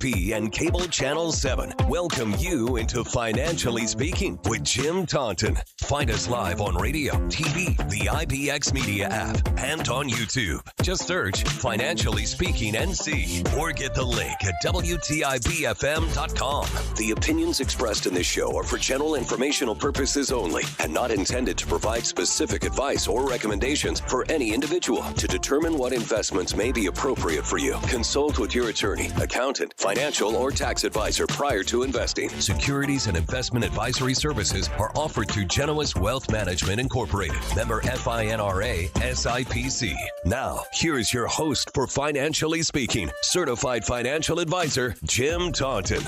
and Cable Channel 7 welcome you into Financially Speaking with Jim Taunton. Find us live on radio, TV, the IBX Media app, and on YouTube. Just search Financially Speaking NC or get the link at WTIBFM.com. The opinions expressed in this show are for general informational purposes only and not intended to provide specific advice or recommendations for any individual. To determine what investments may be appropriate for you, consult with your attorney, accountant, financial, or tax advisor prior to investing. Securities and investment advisory services are offered through Genois Wealth Management Incorporated, member FINRA SIPC. Now, here is your host for Financially Speaking, certified financial advisor, Jim Taunton.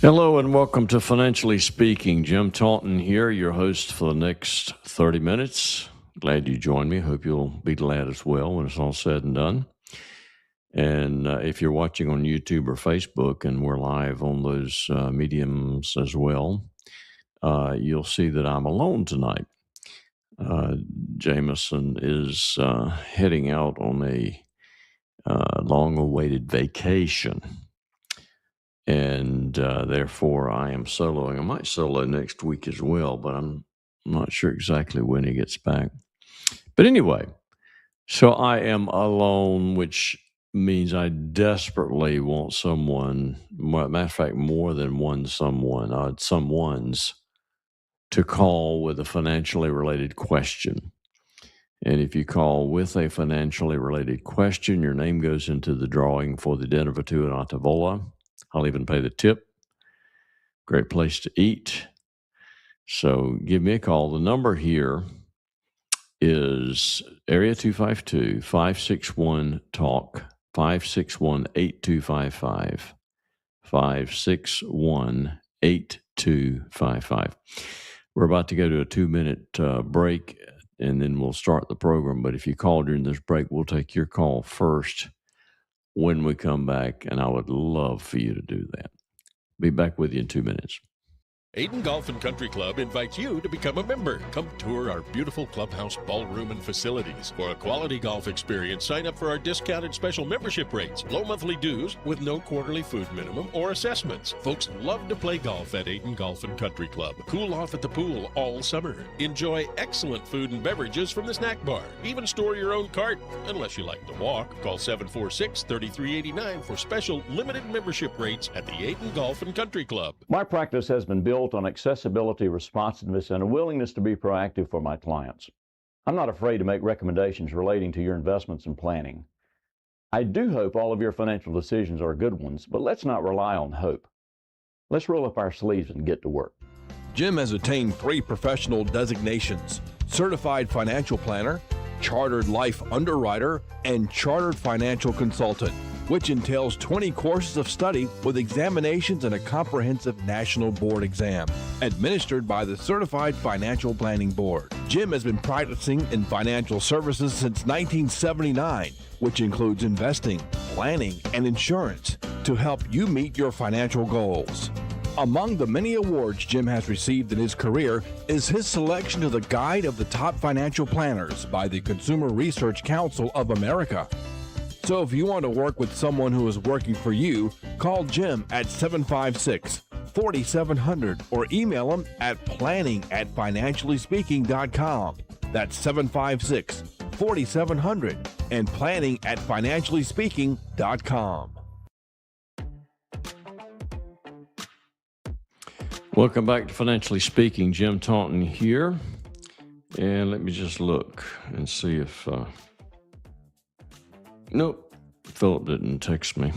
Hello and welcome to Financially Speaking. Jim Taunton here, your host for the next 30 minutes. Glad you joined me. Hope you'll be glad as well when it's all said and done. And if you're watching on YouTube or Facebook, and we're live on those mediums as well, you'll see that I'm alone tonight. Jameson is heading out on a long-awaited vacation, and therefore I am soloing. I might solo next week as well, but I'm not sure exactly when he gets back. But anyway, so I am alone, which means I desperately want someone, matter of fact, more than one someone's to call with a financially related question. And if you call with a financially related question, your name goes into the drawing for the dinner for two at Tavola. I'll even pay the tip. Great place to eat. So give me a call. The number here is area 252-561-TALK, 561-8255, 561-8255. We're about to go to a 2-minute break, and then we'll start the program. But if you call during this break, we'll take your call first when we come back, and I would love for you to do that. Be back with you in 2 minutes. Ayden Golf and Country Club invites you to become a member. Come tour our beautiful clubhouse, ballroom, and facilities. For a quality golf experience, sign up for our discounted special membership rates, low monthly dues with no quarterly food minimum or assessments. Folks love to play golf at Ayden Golf and Country Club. Cool off at the pool all summer. Enjoy excellent food and beverages from the snack bar. Even store your own cart, unless you like to walk. Call 746-3389 for special limited membership rates at the Ayden Golf and Country Club. My practice has been built on accessibility, responsiveness, and a willingness to be proactive for my clients. I'm not afraid to make recommendations relating to your investments and planning. I do hope all of your financial decisions are good ones, but let's not rely on hope. Let's roll up our sleeves and get to work. Jim has attained 3 professional designations: Certified Financial Planner, Chartered Life Underwriter, and Chartered Financial Consultant, which entails 20 courses of study with examinations and a comprehensive national board exam, administered by the Certified Financial Planning Board. Jim has been practicing in financial services since 1979, which includes investing, planning, and insurance to help you meet your financial goals. Among the many awards Jim has received in his career is his selection to the Guide of the Top Financial Planners by the Consumer Research Council of America. So if you want to work with someone who is working for you, call Jim at 756-4700 or email him at planning@financiallyspeaking.com. That's 756-4700 and planning@financiallyspeaking.com. Welcome back to Financially Speaking. Jim Taunton here. And let me just look and see if... Nope, Philip didn't text me.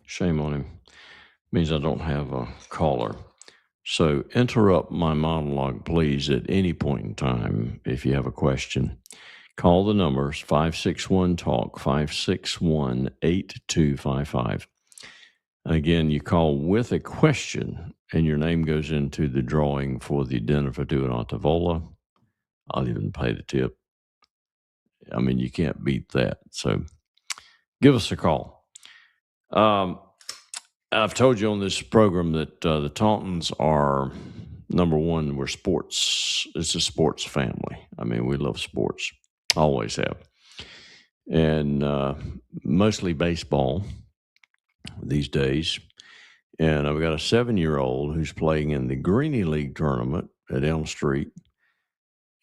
Shame on him. Means I don't have a caller. So interrupt my monologue, please, at any point in time if you have a question. Call the numbers 561-TALK, 561-8255. Again, you call with a question, and your name goes into the drawing for the dinner for two at Tavola. I'll even pay the tip. I mean, you can't beat that. So give us a call. I've told you on this program that the Tauntons are, number one, we're sports. It's a sports family. I mean, we love sports. Always have. And mostly baseball. these days. And I've got a 7-year-old who's playing in the Greenie League tournament at Elm Street.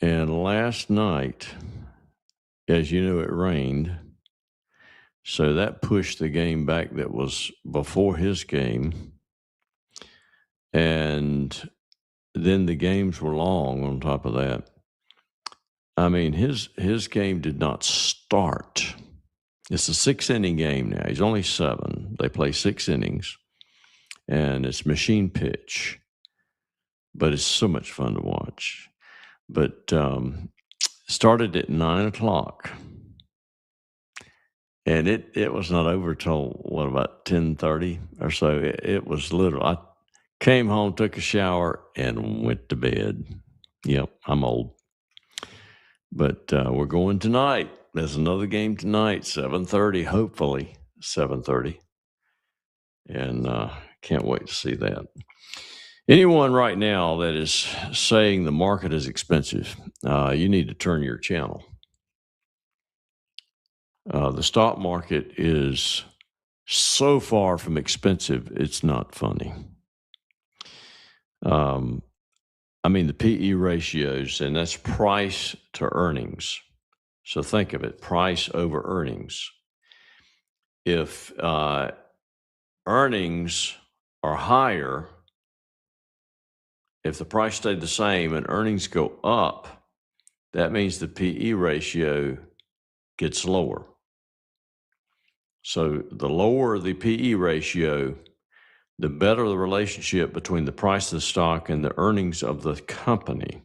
And last night, as you know, it rained. So that pushed the game back that was before his game. And then the games were long on top of that. I mean, his game did not start. It's a 6-inning game now. He's only 7. They play 6 innings. And it's machine pitch. But it's so much fun to watch. But started at 9 o'clock. And it was not over till, about 10:30 or so. It was literal. I came home, took a shower, and went to bed. Yep, I'm old. But we're going tonight. There's another game tonight, 7:30, hopefully 7:30. And can't wait to see that. Anyone right now that is saying the market is expensive, you need to turn your channel. The stock market is so far from expensive, it's not funny. I mean, the PE ratios, and that's price to earnings. So think of it, price over earnings. If earnings are higher, if the price stayed the same and earnings go up, that means the PE ratio gets lower. So the lower the PE ratio, the better the relationship between the price of the stock and the earnings of the company.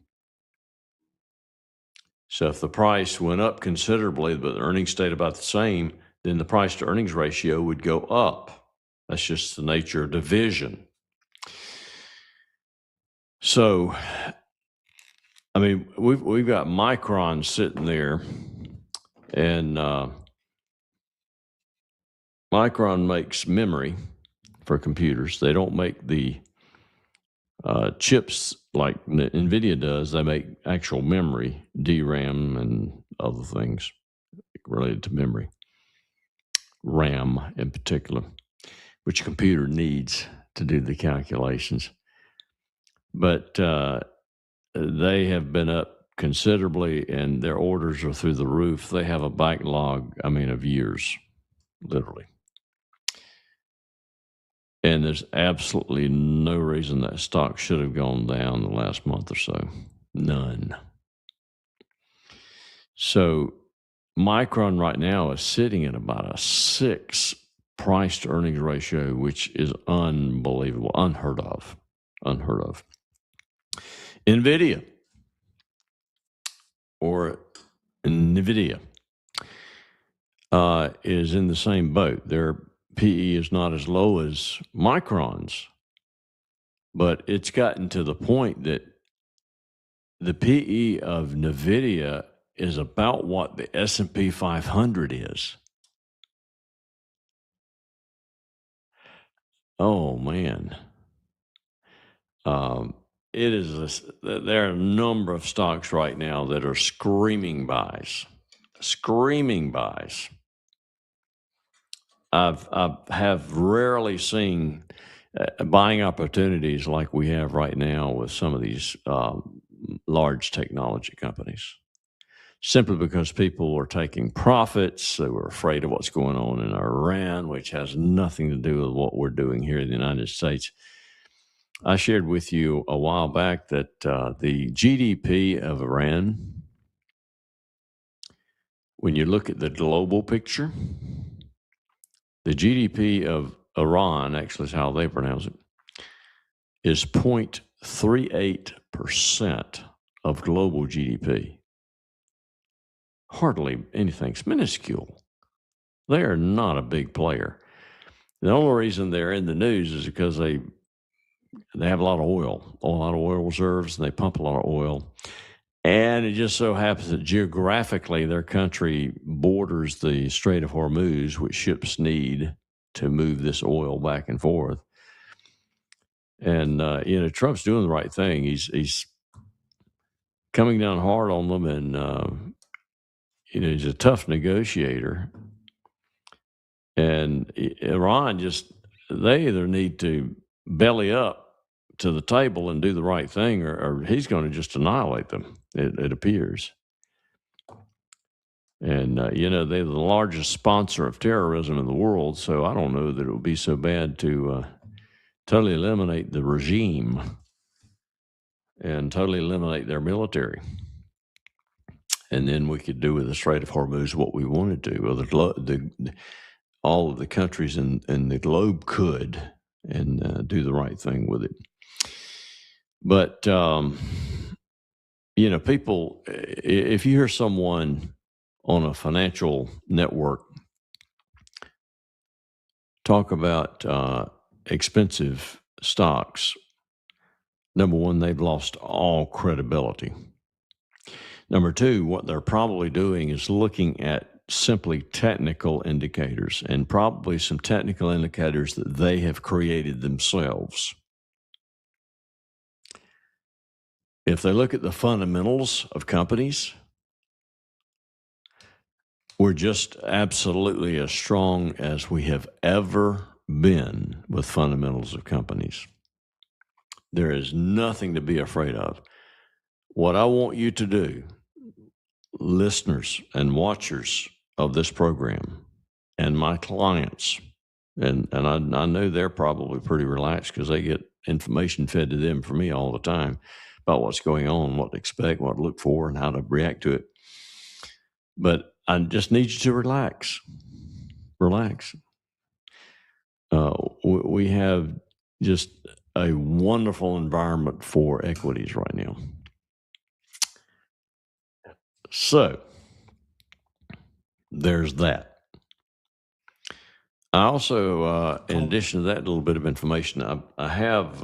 So if the price went up considerably, but the earnings stayed about the same, then the price to earnings ratio would go up. That's just the nature of division. So, I mean, we've got Micron sitting there, and Micron makes memory for computers. They don't make the chips like NVIDIA does. They make actual memory, DRAM and other things related to memory, RAM in particular, which a computer needs to do the calculations. But they have been up considerably, and their orders are through the roof. They have a backlog, of years, literally. And there's absolutely no reason that stock should have gone down the last month or so. None. So Micron right now is sitting at about a 6 price to earnings ratio, which is unbelievable, unheard of. NVIDIA or NVIDIA is in the same boat. Their PE is not as low as Micron's, but it's gotten to the point that the PE of NVIDIA is about what the S&P 500 is. Oh, man. There are a number of stocks right now that are screaming buys. I have rarely seen buying opportunities like we have right now with some of these large technology companies, simply because people are taking profits. They were afraid of what's going on in Iran, which has nothing to do with what we're doing here in the United States. I shared with you a while back that the GDP of Iran, when you look at the global picture, the GDP of Iran, actually is how they pronounce it, is 0.38% of global GDP. Hardly anything. It's minuscule. They are not a big player. The only reason they're in the news is because they have a lot of oil reserves, and they pump a lot of oil. And it just so happens that geographically their country borders the Strait of Hormuz, which ships need to move this oil back and forth. And, Trump's doing the right thing. He's coming down hard on them, and, he's a tough negotiator. And Iran just they either need to belly up to the table and do the right thing, or he's going to just annihilate them, it appears. And, they're the largest sponsor of terrorism in the world, so I don't know that it would be so bad to totally eliminate the regime and totally eliminate their military. And then we could do with the Strait of Hormuz what we wanted to. Well, all of the countries in the globe could, and do the right thing with it. But, people, if you hear someone on a financial network talk about expensive stocks, number one, they've lost all credibility. Number two, what they're probably doing is looking at simply technical indicators, and probably some technical indicators that they have created themselves. If they look at the fundamentals of companies, we're just absolutely as strong as we have ever been with fundamentals of companies. There is nothing to be afraid of. What I want you to do, listeners and watchers of this program, and my clients, and I know they're probably pretty relaxed because they get information fed to them from me all the time about what's going on, what to expect, what to look for, and how to react to it. But I just need you to relax. Relax. We have just a wonderful environment for equities right now. So there's that. I also, in addition to that little bit of information, I have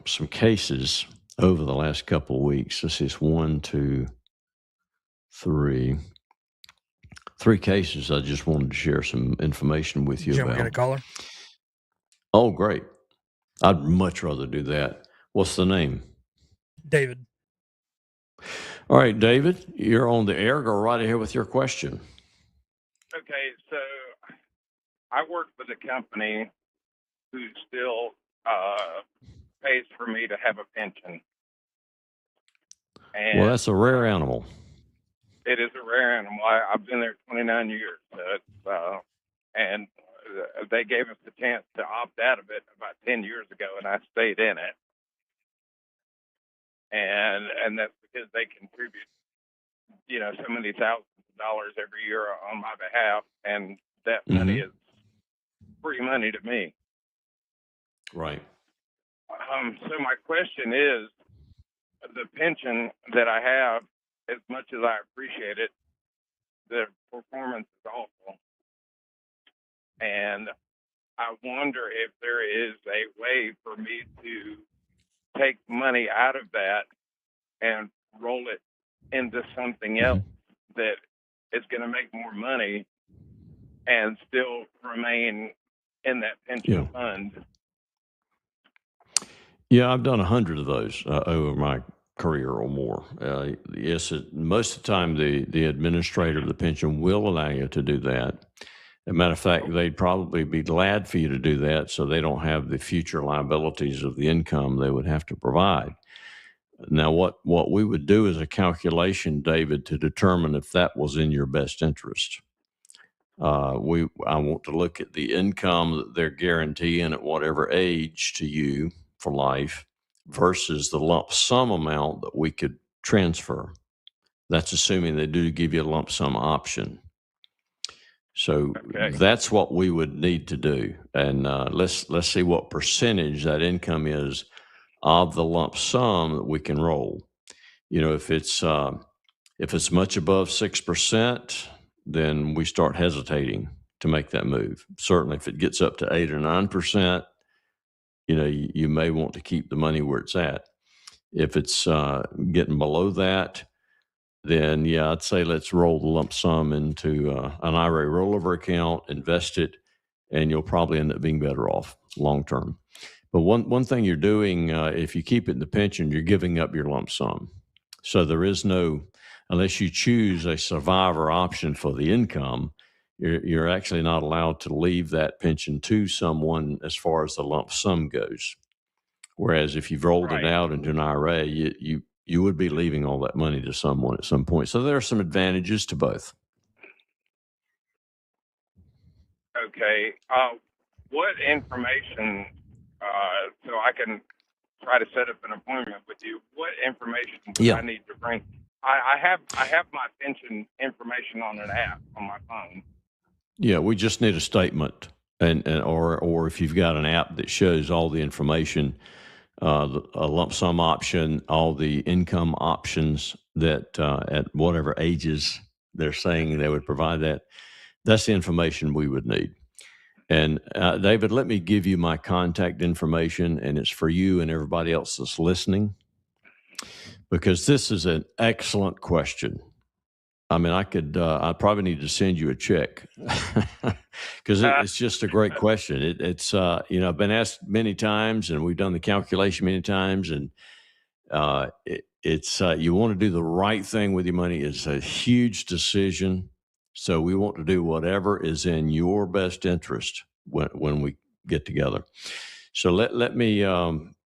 some cases over the last couple of weeks. This is 1, 2, 3. 3 cases I just wanted to share some information with you Jim, we about. got a caller? Oh, great. I'd much rather do that. What's the name? David. All right, David, you're on the air. Go right ahead with your question. Okay, so I work with a company who still pays for me to have a pension. And Well, that's a rare animal. it is a rare animal. I've been there 29 years, and they gave us the chance to opt out of it about 10 years ago, and I stayed in it. And that's because they contribute, so many thousands of dollars every year on my behalf, and that money is free money to me. Right. So my question is, the pension that I have, as much as I appreciate it, the performance is awful. And I wonder if there is a way for me to take money out of that and roll it into something else that is going to make more money and still remain in that pension fund. Yeah, I've done 100 of those over my career or more. Yes, most of the time the administrator of the pension will allow you to do that. As a matter of fact, they'd probably be glad for you to do that so they don't have the future liabilities of the income they would have to provide. Now, what we would do is a calculation, David, to determine if that was in your best interest. I want to look at the income that they're guaranteeing at whatever age to you for life versus the lump sum amount that we could transfer. That's assuming they do give you a lump sum option. So that's what we would need to do. And let's see what percentage that income is of the lump sum that we can roll. If it's much above 6%, then we start hesitating to make that move. Certainly if it gets up to 8 or 9%, you may want to keep the money where it's at. If it's getting below that, then I'd say let's roll the lump sum into an IRA rollover account, invest it, and you'll probably end up being better off long term. But one thing you're doing, if you keep it in the pension, you're giving up your lump sum. So there is no, unless you choose a survivor option for the income, you're actually not allowed to leave that pension to someone as far as the lump sum goes. Whereas if you've rolled it Right. out into an IRA, you would be leaving all that money to someone at some point. So there are some advantages to both. Okay. What information, so I can try to set up an appointment with you, what information would I need to bring? I have my pension information on an app on my phone. Yeah, we just need a statement, or if you've got an app that shows all the information, a lump sum option, all the income options that at whatever ages they're saying they would provide that. That's the information we would need. And David, let me give you my contact information, and it's for you and everybody else that's listening, because this is an excellent question. I mean, I probably need to send you a check because it's just a great question. It's I've been asked many times, and we've done the calculation many times, and you want to do the right thing with your money. It's a huge decision. So we want to do whatever is in your best interest when we get together. So let me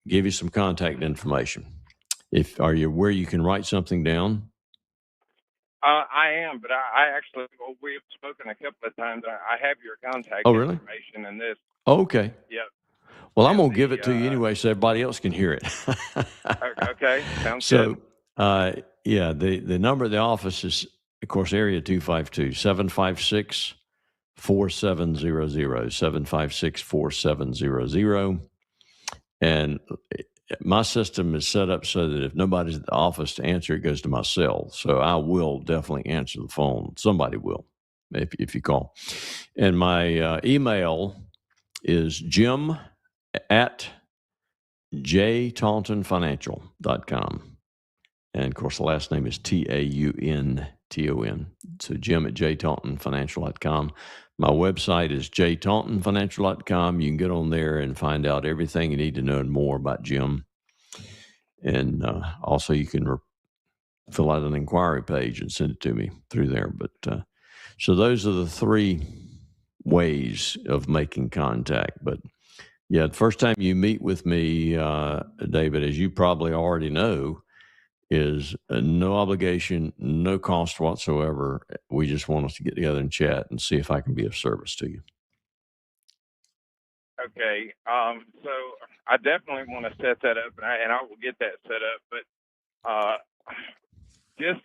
give you some contact information. Are you where you can write something down? I am, but I actually, we've spoken a couple of times. I have your contact really? information in this. Okay. Yep. Well, I'm going to give it to you anyway so everybody else can hear it. Okay. Sounds good. So, the number of the office is, of course, area 252-756-4700, 756-4700. And my system is set up so that if nobody's at the office to answer, it goes to my cell. So I will definitely answer the phone. Somebody will, if you call. And my email is jim@jtauntonfinancial.com. And of course, the last name is Taunton. So jim@jtauntonfinancial.com. My website is jtauntonfinancial.com. You can get on there and find out everything you need to know and more about Jim. And also you can fill out an inquiry page and send it to me through there. But so those are the three ways of making contact. But yeah, the first time you meet with me, David, as you probably already know, is no obligation, no cost whatsoever. We just want us to get together and chat and see if I can be of service to you. Okay. So I definitely want to set that up, and I will get that set up. But just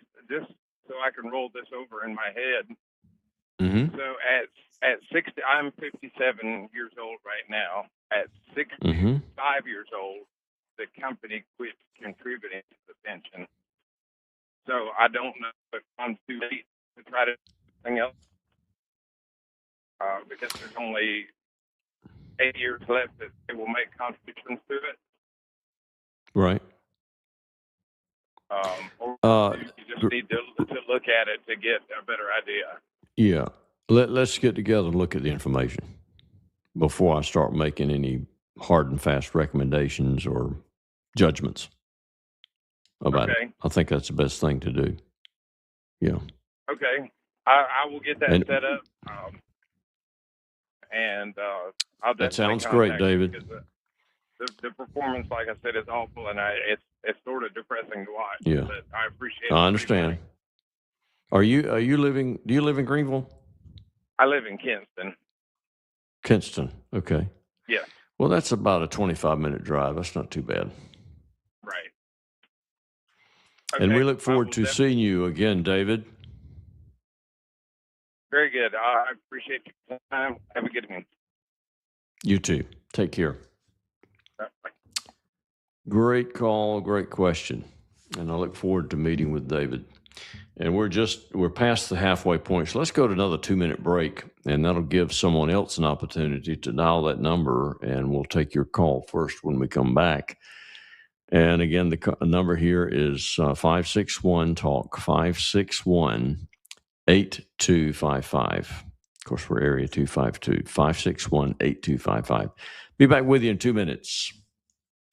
so I can roll this over in my head. Mm-hmm. So at 60, I'm 57 years old right now. At 65 years old, the company quit contributing to the pension. So I don't know if I'm too late to try to do something else because there's only 8 years left that they will make contributions to it. Right. Or you just need to look at it to get a better idea. Yeah. Let's get together and look at the information before I start making any hard and fast recommendations or judgments about it. I think that's the best thing to do. Yeah. Okay. I will get that set up. And I'll definitely. That sounds great, David. The performance, like I said, is awful, and it's sort of depressing to watch. Yeah. But I appreciate it. I understand. Do you live in Greenville? I live in Kinston. Kinston. Okay. Yeah. Well, that's about a 25-minute drive. That's not too bad. Right. Okay. And we look forward to seeing you again, David. Very good. I appreciate your time. Have a good evening. You too. Take care. Bye. Great call. Great question. And I look forward to meeting with David. And we're past the halfway point. So let's go to another 2-minute break, and that'll give someone else an opportunity to dial that number, and we'll take your call first when we come back. And again, the number here is 561-TALK, 561-8255. Of course, we're area 252, 561-8255. Be back with you in 2 minutes.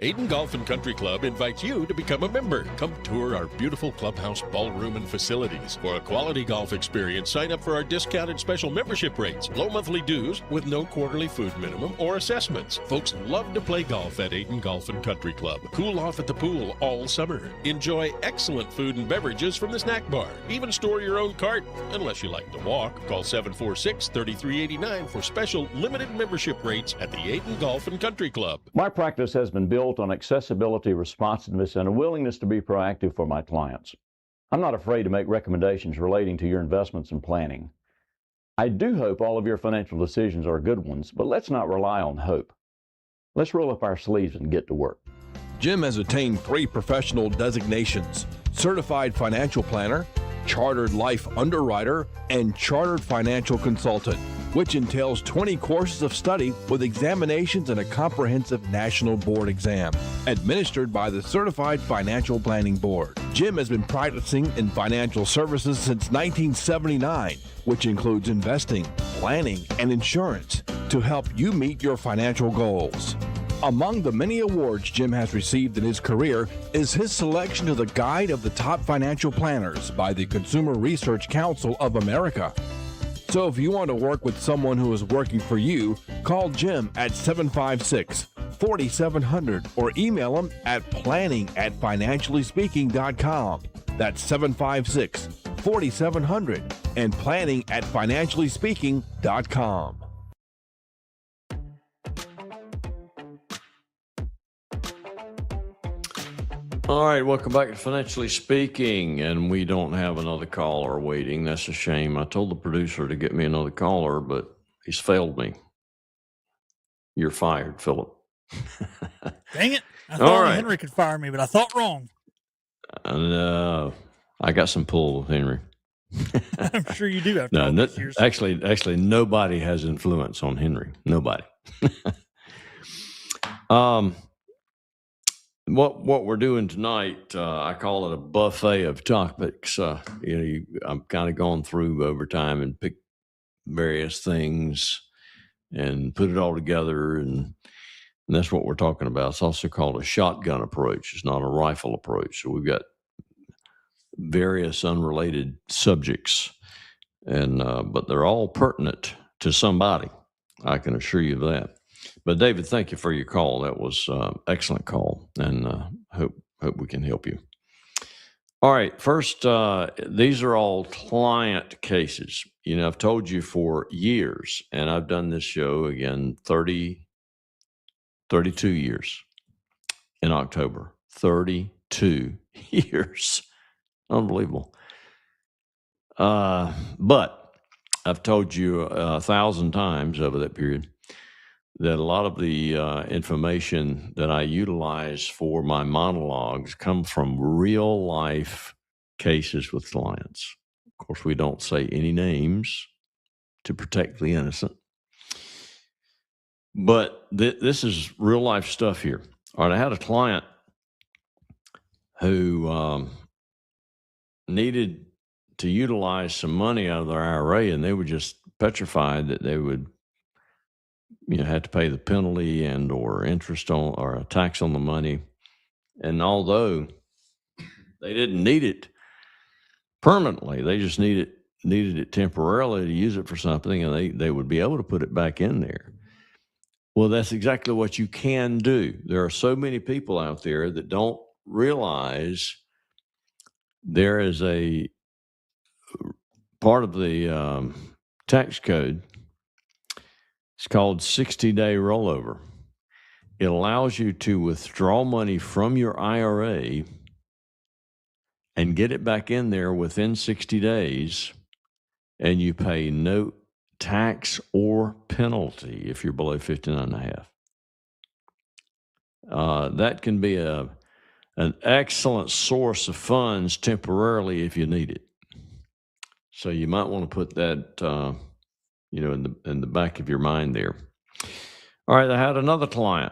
Aiden Golf and Country Club invites you to become a member. Come tour our beautiful clubhouse, ballroom, and facilities. For a quality golf experience, sign up for our discounted special membership rates, low monthly dues with no quarterly food minimum or assessments. Folks love to play golf at Aiden Golf and Country Club. Cool off at the pool all summer. Enjoy excellent food and beverages from the snack bar. Even store your own cart, unless you like to walk. Call 746-3389 for special limited membership rates at the Aiden Golf and Country Club. My practice has been built on accessibility, responsiveness, and a willingness to be proactive for my clients. I'm not afraid to make recommendations relating to your investments and planning. I do hope all of your financial decisions are good ones, but let's not rely on hope. Let's roll up our sleeves and get to work. Jim has attained 3 professional designations: Certified Financial Planner, Chartered Life Underwriter, and Chartered Financial Consultant, which entails 20 courses of study with examinations and a comprehensive national board exam, administered by the Certified Financial Planning Board. Jim has been practicing in financial services since 1979, which includes investing, planning, and insurance to help you meet your financial goals. Among the many awards Jim has received in his career is his selection to the Guide of the Top Financial Planners by the Consumer Research Council of America. So if you want to work with someone who is working for you, call Jim at 756-4700 or email him at planning@financiallyspeaking.com. That's 756-4700 and planning@financiallyspeaking.com. All right, welcome back to Financially Speaking, and we don't have another caller waiting. That's a shame. I told the producer to get me another caller, but he's failed me. You're fired, Philip. Dang it. I All thought right. Henry could fire me, but I thought wrong. I got some pull with Henry. I'm sure you do after No, all these years. actually, nobody has influence on Henry. Nobody. What we're doing tonight, I call it a buffet of topics. I'm kind of going through over time and pick various things and put it all together, and that's what we're talking about. It's also called a shotgun approach. It's not a rifle approach. So we've got various unrelated subjects, and but they're all pertinent to somebody. I can assure you of that. But David, thank you for your call. That was excellent call, and hope we can help you. All right, first, these are all client cases. You know, I've told you for years, and I've done this show again 32 years in October. 32 years. Unbelievable. But I've told you 1,000 times over that period that a lot of the information that I utilize for my monologues come from real life cases with clients. Of course, we don't say any names to protect the innocent. But this is real life stuff here. All right, I had a client who needed to utilize some money out of their IRA, and they were just petrified that they would have to pay the penalty and or interest on or a tax on the money. And although they didn't need it permanently, they just needed it temporarily to use it for something, and they would be able to put it back in there. Well, that's exactly what you can do. There are so many people out there that don't realize there is a part of the tax code. It's called 60-day rollover. It allows you to withdraw money from your IRA and get it back in there within 60 days, and you pay no tax or penalty if you're below 59.5. That can be an excellent source of funds temporarily if you need it. So you might want to put that in the back of your mind there. All right, I had another client.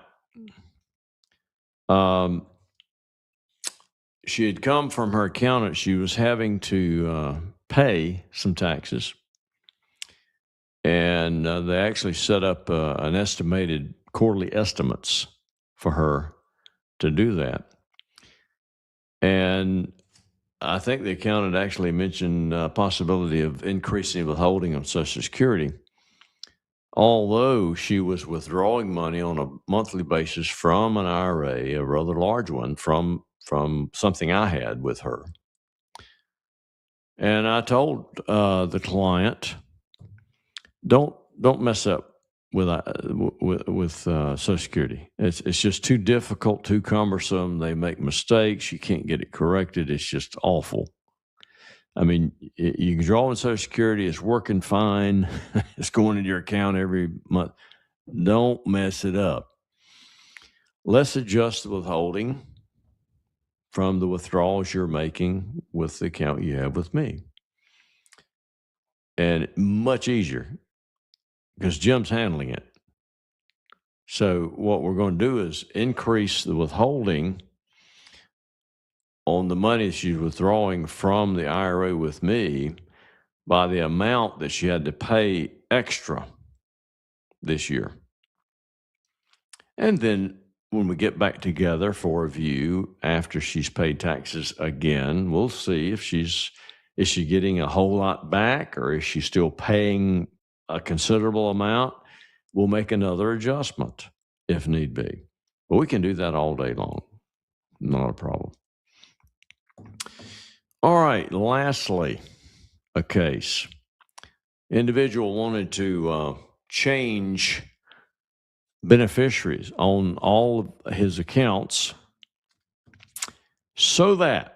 She had come from her accountant. She was having to pay some taxes, and they actually set up an estimated quarterly estimates for her to do that. And I think the accountant actually mentioned possibility of increasing withholding on Social Security, although she was withdrawing money on a monthly basis from an IRA, a rather large one, from something I had with her. And I told the client, don't mess up with Social Security. It's just too difficult, too cumbersome. They make mistakes. You can't get it corrected. It's just awful. I mean, you can draw on Social Security. It's working fine. It's going into your account every month. Don't mess it up. Let's adjust the withholding from the withdrawals you're making with the account you have with me. And much easier because Jim's handling it. So what we're going to do is increase the withholding on the money she's withdrawing from the IRA with me by the amount that she had to pay extra this year. And then when we get back together for review after she's paid taxes again, we'll see if is she getting a whole lot back or is she still paying a considerable amount. We'll make another adjustment if need be. But we can do that all day long. Not a problem. All right, lastly, a case. Individual wanted to change beneficiaries on all of his accounts so that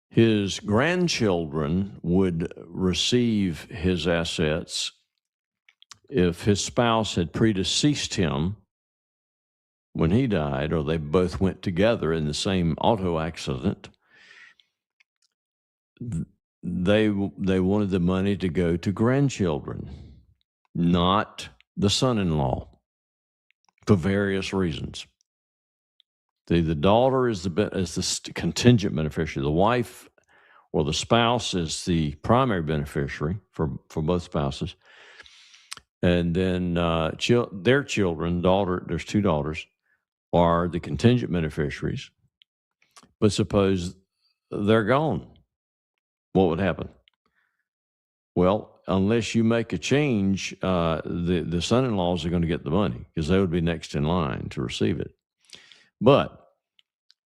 his grandchildren would receive his assets if his spouse had predeceased him when he died, or they both went together in the same auto accident. They wanted the money to go to grandchildren, not the son-in-law, for various reasons. The daughter is the contingent beneficiary. The wife or the spouse is the primary beneficiary for both spouses. And then their children, there's two daughters, are the contingent beneficiaries. But suppose they're gone, what would happen? Well, unless you make a change, the son-in-laws are going to get the money because they would be next in line to receive it. But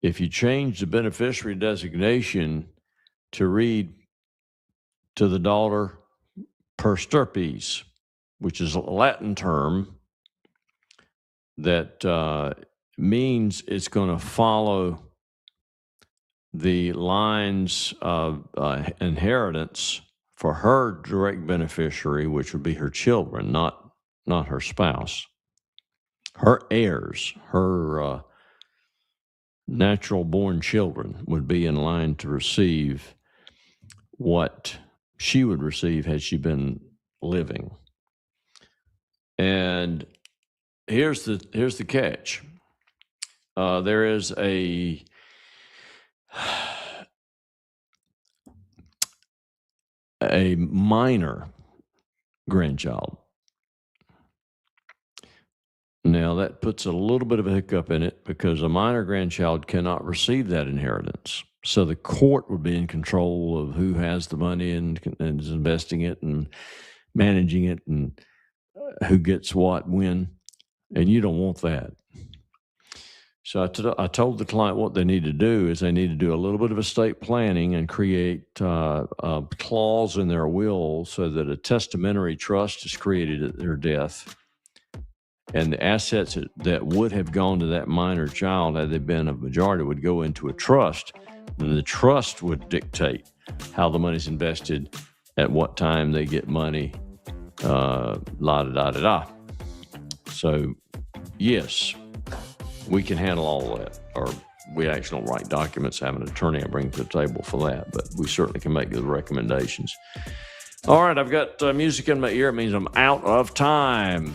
if you change the beneficiary designation to read to the daughter per stirpes, which is a Latin term that means it's going to follow the lines of inheritance for her direct beneficiary, which would be her children, not her spouse. Her heirs, her natural-born children would be in line to receive what she would receive had she been living. And here's the catch. There is a minor grandchild. Now, that puts a little bit of a hiccup in it because a minor grandchild cannot receive that inheritance. So the court would be in control of who has the money and is investing it and managing it and who gets what, when, and you don't want that. So I told the client what they need to do is they need to do a little bit of estate planning and create a clause in their will so that a testamentary trust is created at their death. And the assets that would have gone to that minor child, had they been a majority, would go into a trust. And the trust would dictate how the money's invested, at what time they get money, la-da-da-da-da. So, yes, we can handle all that. Or we actually don't write documents, have an attorney I bring to the table for that. But we certainly can make good recommendations. All right, I've got music in my ear. It means I'm out of time.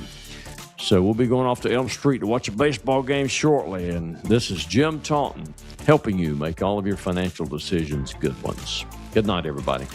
So we'll be going off to Elm Street to watch a baseball game shortly. And this is Jim Taunton helping you make all of your financial decisions good ones. Good night, everybody.